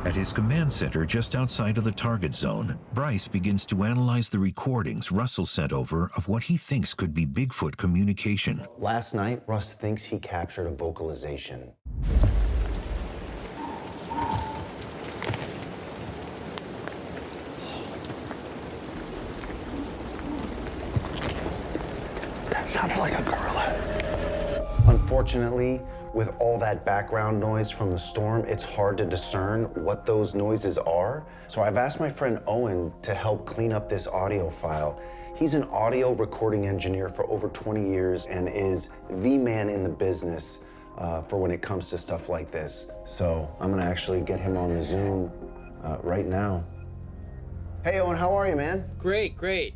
At his command center just outside of the target zone, Bryce begins to analyze the recordings Russell sent over of what he thinks could be Bigfoot communication. Last night, Russ thinks he captured a vocalization. That sounded like a gorilla. Unfortunately, with all that background noise from the storm, it's hard to discern what those noises are. So I've asked my friend Owen to help clean up this audio file. He's an audio recording engineer for over 20 years and is the man in the business for when it comes to stuff like this. So I'm gonna actually get him on the Zoom right now. Hey Owen, how are you, man? Great, great.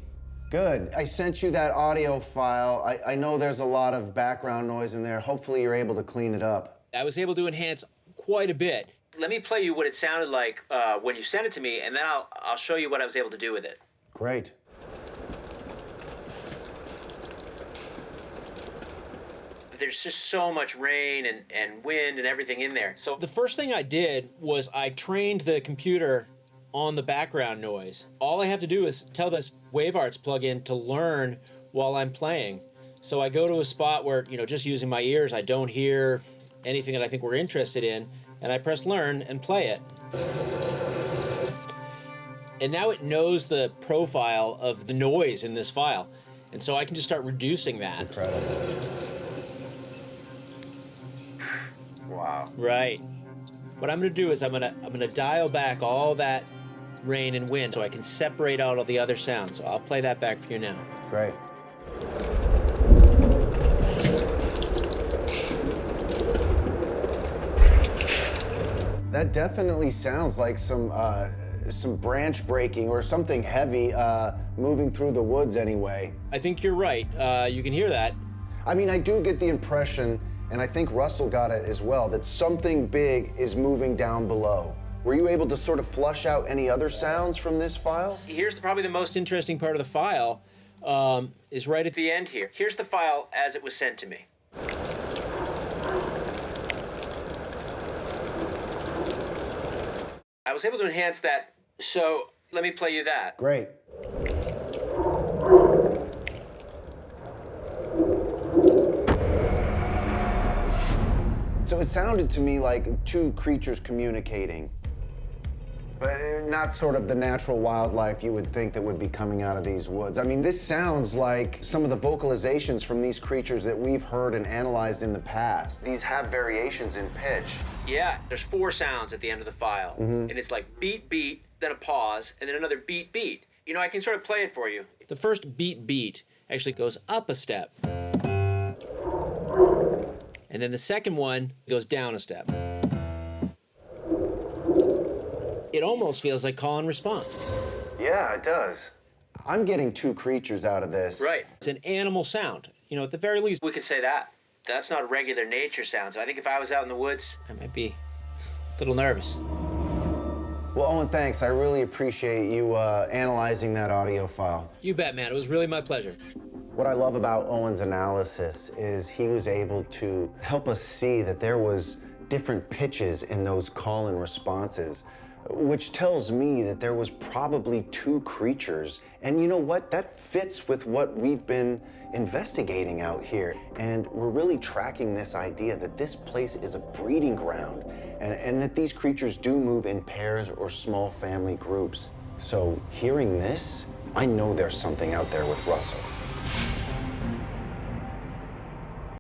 Good. I sent you that audio file. I know there's a lot of background noise in there. Hopefully you're able to clean it up. I was able to enhance quite a bit. Let me play you what it sounded like when you sent it to me, and then I'll show you what I was able to do with it. Great. There's just so much rain and wind and everything in there. So the first thing I did was I trained the computer on the background noise. All I have to do is tell this WaveArts plugin to learn while I'm playing. So I go to a spot where, just using my ears, I don't hear anything that I think we're interested in, and I press learn and play it. And now it knows the profile of the noise in this file. And so I can just start reducing that. That's incredible. Wow. Right. What I'm gonna do is I'm gonna dial back all that rain and wind so I can separate out all the other sounds. So I'll play that back for you now. Great. That definitely sounds like some branch breaking or something heavy moving through the woods anyway. I think you're right. You can hear that. I mean, I do get the impression, and I think Russell got it as well, that something big is moving down below. Were you able to sort of flush out any other sounds from this file? Here's probably the most interesting part of the file, is right at the end here. Here's the file as it was sent to me. I was able to enhance that, so let me play you that. Great. So it sounded to me like two creatures communicating, but not sort of the natural wildlife you would think that would be coming out of these woods. I mean, this sounds like some of the vocalizations from these creatures that we've heard and analyzed in the past. These have variations in pitch. Yeah, there's 4 sounds at the end of the file. And it's like beat, beat, then a pause, and then another beat, beat. I can sort of play it for you. The first beat, beat actually goes up a step. And then the second one goes down a step. It almost feels like call and response. Yeah, it does. I'm getting two creatures out of this. Right. It's an animal sound. At the very least, we could say that. That's not a regular nature sound. So I think if I was out in the woods, I might be a little nervous. Well, Owen, thanks. I really appreciate you analyzing that audio file. You bet, man. It was really my pleasure. What I love about Owen's analysis is he was able to help us see that there was different pitches in those call and responses, which tells me that there was probably two creatures. And you know what? That fits with what we've been investigating out here. And we're really tracking this idea that this place is a breeding ground and that these creatures do move in pairs or small family groups. So hearing this, I know there's something out there with Russell.